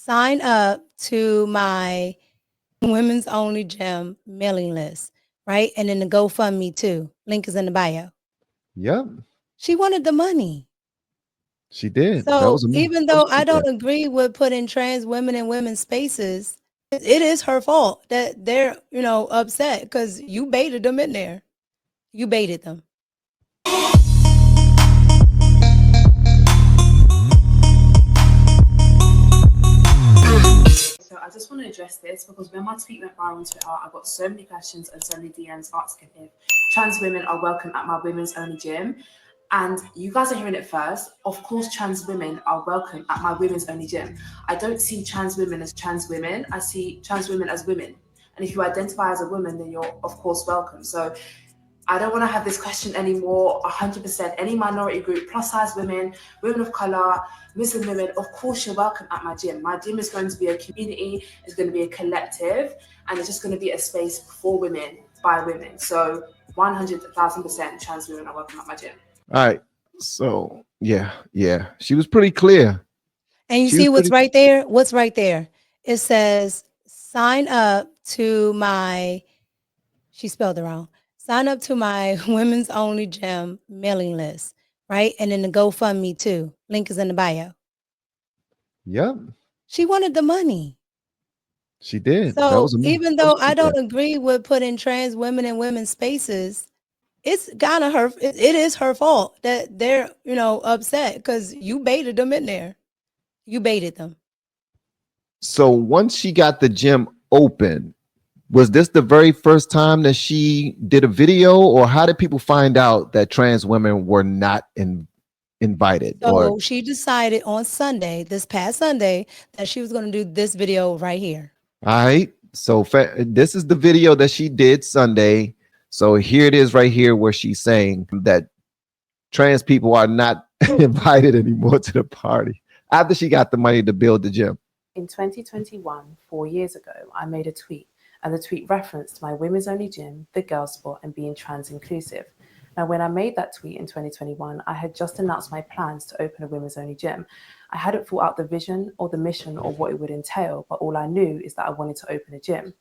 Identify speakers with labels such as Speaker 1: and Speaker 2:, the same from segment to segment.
Speaker 1: sign up to my women's only gym mailing list, right? And then the GoFundMe too. Link is in the bio.
Speaker 2: Yep,
Speaker 1: She wanted the money.
Speaker 2: she did. That
Speaker 1: So
Speaker 2: was a
Speaker 1: even though I
Speaker 2: motion
Speaker 1: don't
Speaker 2: there.
Speaker 1: agree with putting trans women in women's spaces, it is her fault that they're, upset because you baited them in there. You baited them.
Speaker 3: So I just want to address this because when my tweet went viral on Twitter, I got so many questions and so many DMs asking if trans women are welcome at my women's only gym. And you guys are hearing it first. Of course, trans women are welcome at my women's only gym. I don't see trans women as trans women. I see trans women as women. And if you identify as a woman, then you're, of course, welcome. So I don't want to have this question anymore. 100%. Any minority group, plus size women, women of color, Muslim women, of course, you're welcome at my gym. My gym is going to be a community, it's going to be a collective, and it's just going to be a space for women by women. So 100,000% trans women are welcome at my gym.
Speaker 2: All right. So yeah. She was pretty clear.
Speaker 1: And you
Speaker 2: She was
Speaker 1: see what's
Speaker 2: pretty.
Speaker 1: right there? What's right there? It says, sign up to my, she spelled it wrong. Sign up to my women's only gym mailing list, right? And then the GoFundMe too. Link is in the bio.
Speaker 2: Yep,
Speaker 1: She wanted the money.
Speaker 2: she did. That
Speaker 1: So
Speaker 2: was a
Speaker 1: even though I
Speaker 2: motion there.
Speaker 1: don't agree with putting trans women in women's spaces, it's kind of her. It is her fault that they're upset because you baited them in there. You baited them.
Speaker 2: So once she got the gym open, was this the very first time that she did a video, or how did people find out that trans women were not invited? Or
Speaker 1: So she decided on Sunday, this past Sunday, that she was going to do this video right here.
Speaker 2: all right, so this is the video that she did Sunday. So here it is right here where she's saying that trans people are not invited anymore to the party after she got the money to build the gym.
Speaker 3: In 2021, 4 years ago, I made a tweet, and the tweet referenced my women's only gym, the Girl Spot, and being trans inclusive. Now, when I made that tweet in 2021, I had just announced my plans to open a women's only gym. I hadn't thought out the vision or the mission or what it would entail, but all I knew is that I wanted to open a gym.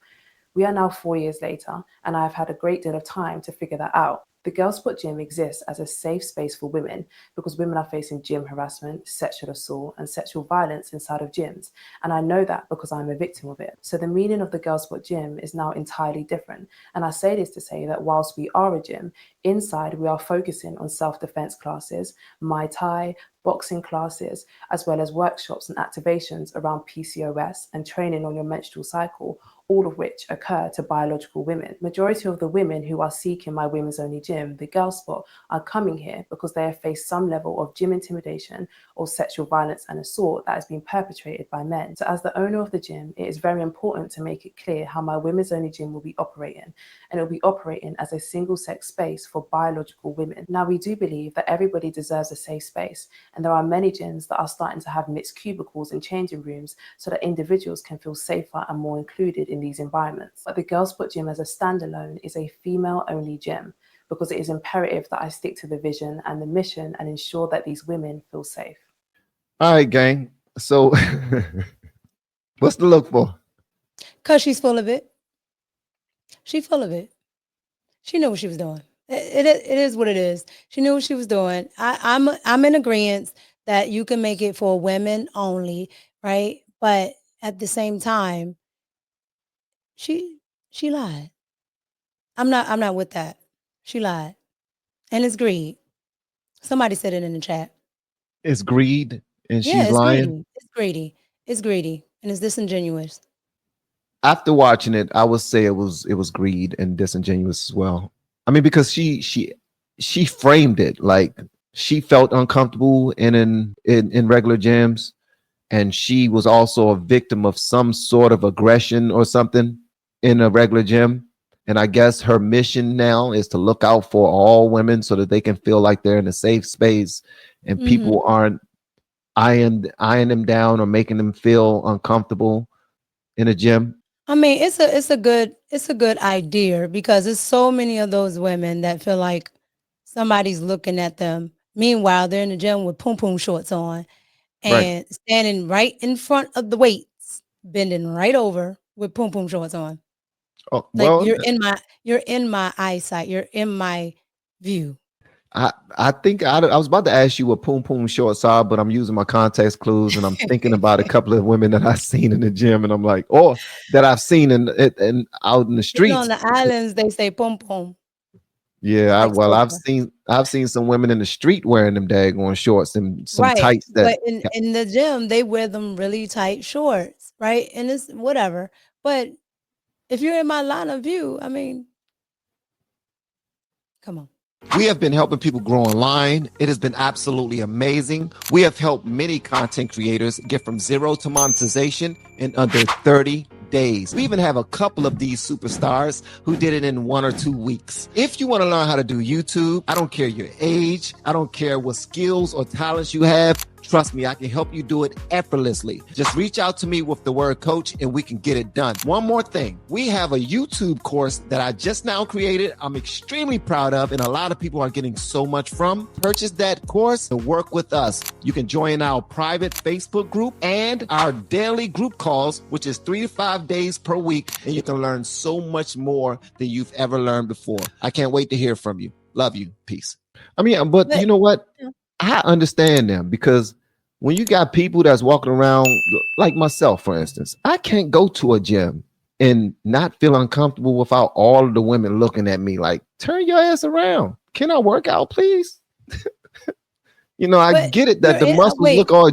Speaker 3: We are now 4 years later, and I have had a great deal of time to figure that out. The Girl Spot Gym exists as a safe space for women because women are facing gym harassment, sexual assault, and sexual violence inside of gyms. And I know that because I'm a victim of it. So the meaning of the Girl Spot Gym is now entirely different. And I say this to say that whilst we are a gym, inside we are focusing on self-defense classes, Muay Thai, boxing classes, as well as workshops and activations around PCOS and training on your menstrual cycle, all of which occur to biological women. Majority of the women who are seeking my women's only gym, the Girl Spot, are coming here because they have faced some level of gym intimidation or sexual violence and assault that has been perpetrated by men. So as the owner of the gym, it is very important to make it clear how my women's only gym will be operating, and it will be operating as a single sex space for biological women. Now, we do believe that everybody deserves a safe space, and there are many gyms that are starting to have mixed cubicles and changing rooms so that individuals can feel safer and more included in these environments. But the Girl Spot Gym as a standalone is a female-only gym because it is imperative that I stick to the vision and the mission and ensure that these women feel safe.
Speaker 2: All right, gang. So what's the look for?
Speaker 1: Because she's full of it. She's full of it. She knew what she was doing. It is what it is. She knew what she was doing. I'm in agreement that you can make it for women only, right? But at the same time, she she lied. I'm not with that. She lied. And it's greed. Somebody said it in the chat.
Speaker 2: It's greed and
Speaker 1: Yeah,
Speaker 2: she's
Speaker 1: it's
Speaker 2: lying.
Speaker 1: greedy. It's greedy. It's greedy. And it's disingenuous.
Speaker 2: After watching it, I would say it was greed and disingenuous as well. I mean, because she framed it like she felt uncomfortable in regular gyms, and she was also a victim of some sort of aggression or something in a regular gym. And I guess her mission now is to look out for all women so that they can feel like they're in a safe space and
Speaker 1: Mhm.
Speaker 2: people aren't eyeing them down or making them feel uncomfortable in a gym.
Speaker 1: I mean, it's a good idea because there's so many of those women that feel like somebody's looking at them. Meanwhile, they're in the gym with poom poom shorts on
Speaker 2: Right.
Speaker 1: and standing right in front of the weights. bending right over with poom poom shorts on.
Speaker 2: Oh,
Speaker 1: Like
Speaker 2: well,
Speaker 1: you're in my eyesight. You're in my view.
Speaker 2: I think I was about to ask you what poom poom shorts are, but I'm using my context clues and I'm thinking about a couple of women that I've seen in the gym, and I'm like, or that I've seen in out in the
Speaker 1: Even on
Speaker 2: streets.
Speaker 1: the islands, they say poom poom.
Speaker 2: Yeah,
Speaker 1: Like
Speaker 2: well,
Speaker 1: sofa.
Speaker 2: I've seen some women in the street wearing them daggone shorts and some
Speaker 1: Right.
Speaker 2: tights that
Speaker 1: But in the gym, they wear them really tight shorts, right? And it's whatever. But if you're in my line of view, I mean, come on.
Speaker 2: we have been helping people grow online. It has been absolutely amazing. We have helped many content creators get from zero to monetization in under 30 days. We even have a couple of these superstars who did it in 1 or 2 weeks. If you want to learn how to do YouTube, I don't care your age, I don't care what skills or talents you have. Trust me, I can help you do it effortlessly. Just reach out to me with the word coach and we can get it done. One more thing. We have a YouTube course that I just now created. I'm extremely proud of, and a lot of people are getting so much from. Purchase that course and work with us. You can join our private Facebook group and our daily group calls, which is 3 to 5 days per week. And you can learn so much more than you've ever learned before. I can't wait to hear from you. Love you. Peace. I mean, but you know what? I understand them, because when you got people that's walking around like myself, for instance, I can't go to a gym and not feel uncomfortable without all of the women looking at me like, turn your ass around. Can I work out, please? You know, I get it that the muscles look all,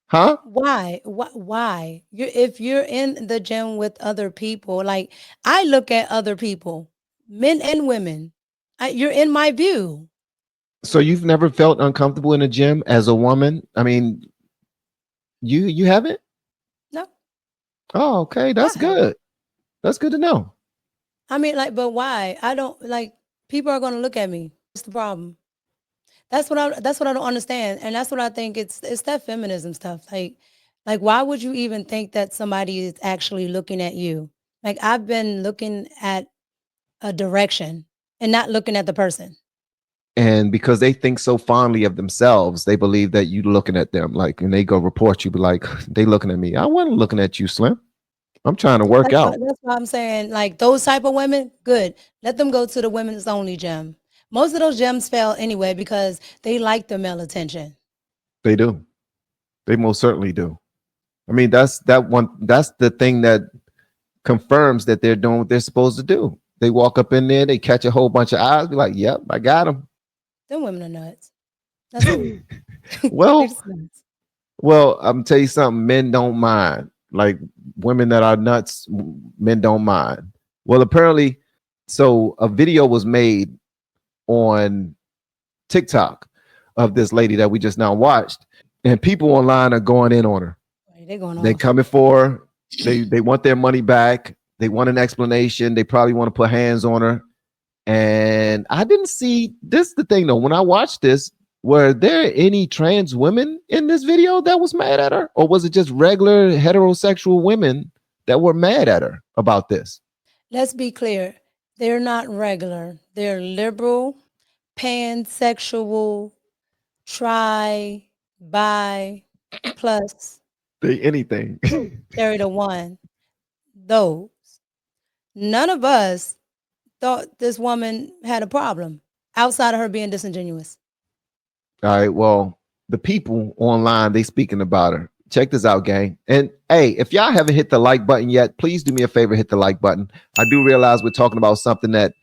Speaker 2: huh?
Speaker 1: Why? Why? If you're in the gym with other people, like I look at other people, men and women, you're in my view.
Speaker 2: So you've never felt uncomfortable in a gym as a woman? I mean, you haven't?
Speaker 1: No.
Speaker 2: Oh, okay. That's good. That's good to know.
Speaker 1: I mean, like, but why? I don't like people are gonna look at me. What's the problem? That's what I don't understand. And that's what I think it's that feminism stuff. Like why would you even think that somebody is actually looking at you? Like I've been looking at a direction and not looking at the person.
Speaker 2: And because they think so fondly of themselves, they believe that you looking at them, like, and they go report you, be like, they looking at me. I wasn't looking at you, Slim. I'm trying to work out.
Speaker 1: That's why I'm saying, like, those type of women, good. Let them go to the women's only gym. Most of those gyms fail anyway because they like the male attention.
Speaker 2: They do. They most certainly do. I mean, that's the thing that confirms that they're doing what they're supposed to do. They walk up in there, they catch a whole bunch of eyes, be like, yep, I got them.
Speaker 1: Them women are nuts. That's all.
Speaker 2: Well, I'm tell you something, men don't mind. Like women that are nuts, men don't mind. Well, apparently, so a video was made on TikTok of this lady that we just now watched, and people online are going in on her. They're coming for her. They want their money back. They want an explanation. They probably want to put hands on her. And I didn't see this. The thing though, when I watched this, were there any trans women in this video that was mad at her, or was it just regular heterosexual women that were mad at her about this?
Speaker 1: Let's be clear. They're not regular. They're liberal, pansexual, tri, bi, plus.
Speaker 2: They anything.
Speaker 1: Carry the one. Those. None of us thought this woman had a problem outside of her being disingenuous.
Speaker 2: All right. Well, the people online, they speaking about her. Check this out, gang. And hey, if y'all haven't hit the like button yet, please do me a favor, hit the like button. I do realize we're talking about something that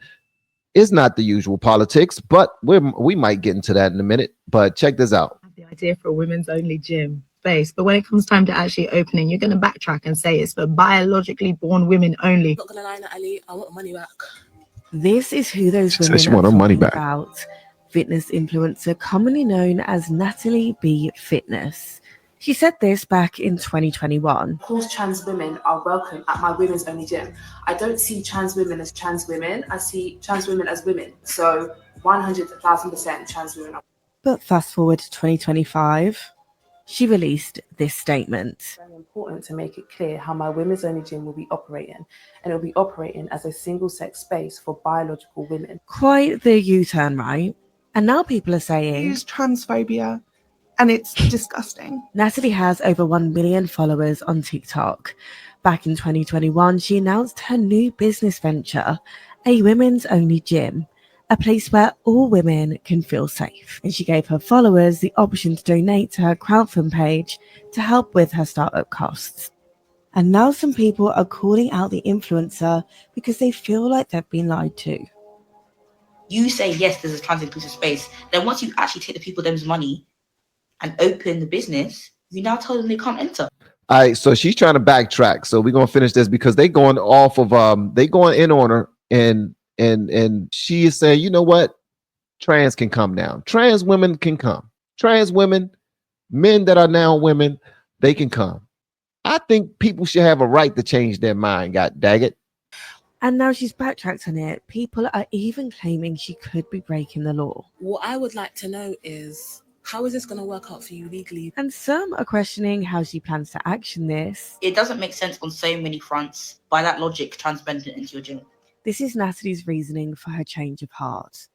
Speaker 2: is not the usual politics, but we might get into that in a minute. But check this out.
Speaker 4: The idea for a women's only gym space, but when it comes time to actually opening, you're going to backtrack and say it's for biologically born women only.
Speaker 5: Not gonna lie, Natalie, I want money back.
Speaker 6: This is who those women
Speaker 2: she want her money back.
Speaker 6: About. Fitness influencer commonly known as Natalie B. Fitness. She said this back in 2021.
Speaker 3: Of course, trans women are welcome at my women's only gym. I don't see trans women as trans women. I see trans women as women. So 100,000% trans women.
Speaker 6: But fast forward to 2025, she released this statement.
Speaker 3: It's very important to make it clear how my women's only gym will be operating, and it will be operating as a single-sex space for biological women.
Speaker 6: Quite the U-turn, right? And now people are saying
Speaker 7: use transphobia
Speaker 4: and it's disgusting.
Speaker 6: Natalie has over 1 million followers on TikTok. Back in 2021, she announced her new business venture, a women's only gym, a place where all women can feel safe. And she gave her followers the option to donate to her crowdfund page to help with her startup costs. And now some people are calling out the influencer because they feel like they've been lied to.
Speaker 5: You say, yes, there's a trans inclusive space. Then once you actually take the people them's money and open the business, you now tell them they can't enter.
Speaker 2: All right, so she's trying to backtrack. So we're gonna finish this because they going off of they going in on her, and she is saying, you know what? Trans can come now. Trans women can come. Trans women, men that are now women, they can come. I think people should have a right to change their mind, god dang it.
Speaker 6: And now she's backtracked on it. People are even claiming she could be breaking the law.
Speaker 7: What I would like to know is, how is this going to work out for you legally?
Speaker 6: And some are questioning how she plans to action this.
Speaker 5: It doesn't make sense on so many fronts. By that logic, trans men can enter your gym.
Speaker 6: This is Natalie's reasoning for her change of heart.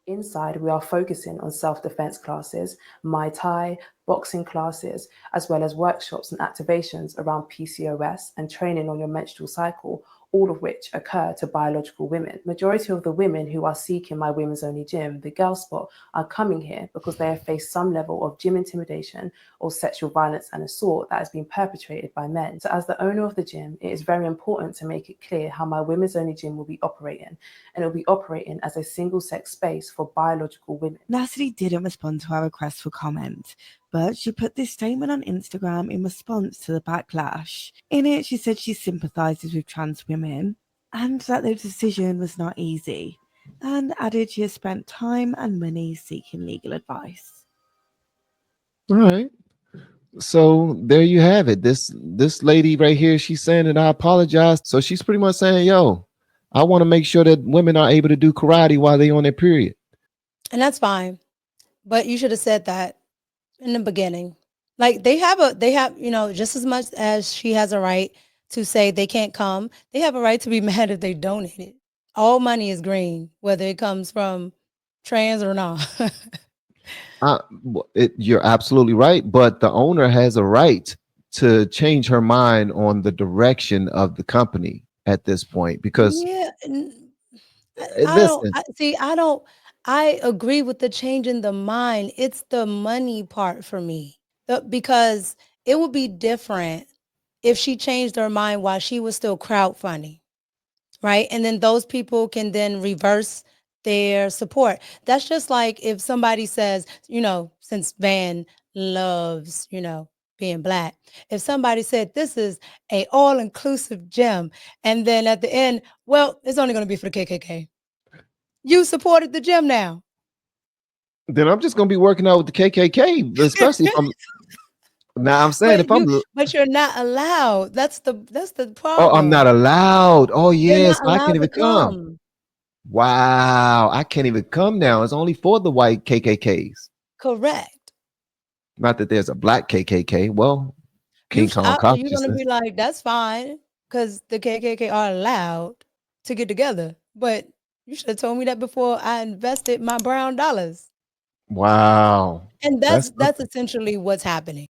Speaker 3: Inside, we are focusing on self-defense classes, Muay Thai, boxing classes, as well as workshops and activations around PCOS and training on your menstrual cycle, all of which occur to biological women. Majority of the women who are seeking my women's only gym, the Girl Spot, are coming here because they have faced some level of gym intimidation or sexual violence and assault that has been perpetrated by men. So as the owner of the gym, it is very important to make it clear how my women's only gym will be operating, and it will be operating as a single-sex space for biological women.
Speaker 6: Natalie didn't respond to our request for comment, but she put this statement on Instagram in response to the backlash. In it, she said she sympathizes with trans women and that their decision was not easy, and added she has spent time and money seeking legal advice.
Speaker 2: All right. So there you have it. This lady right here, she's saying that I apologize. So she's pretty much saying, yo, I want to make sure that women are able to do karate while they on their period.
Speaker 1: And that's fine. But you should have said that in the beginning. Like they have, you know, just as much as she has a right to say they can't come, they have a right to be mad if they donate it. All money is green, whether it comes from trans or not.
Speaker 2: You're absolutely right, but the owner has a right to change her mind on the direction of the company at this point because
Speaker 1: Yeah,
Speaker 2: listen,
Speaker 1: I agree with the change in the mind. It's the money part for me. Because it would be different if she changed her mind while she was still crowdfunding, right? And then those people can then reverse their support. That's just like if somebody says, you know, since Van loves, you know, being Black, if somebody said this is a all-inclusive gym, and then at the end, well, it's only going to be for the KKK. You supported the gym now.
Speaker 2: then I'm just gonna be working out with the KKK, especially if I'm. Now I'm saying
Speaker 1: But you're not allowed. That's the problem.
Speaker 2: Oh, I'm not allowed. Oh
Speaker 1: You're
Speaker 2: yes,
Speaker 1: not
Speaker 2: I can't
Speaker 1: allowed
Speaker 2: even
Speaker 1: to
Speaker 2: come.
Speaker 1: come.
Speaker 2: Wow, I can't even come now. It's only for the white KKKs.
Speaker 1: Correct.
Speaker 2: Not that there's a black KKK. Well, King Kong
Speaker 1: You're gonna
Speaker 2: consciousness.
Speaker 1: be like, that's fine, because the KKK are allowed to get together. But you should have told me that before I invested my brown dollars.
Speaker 2: Wow,
Speaker 1: And that's essentially what's happening.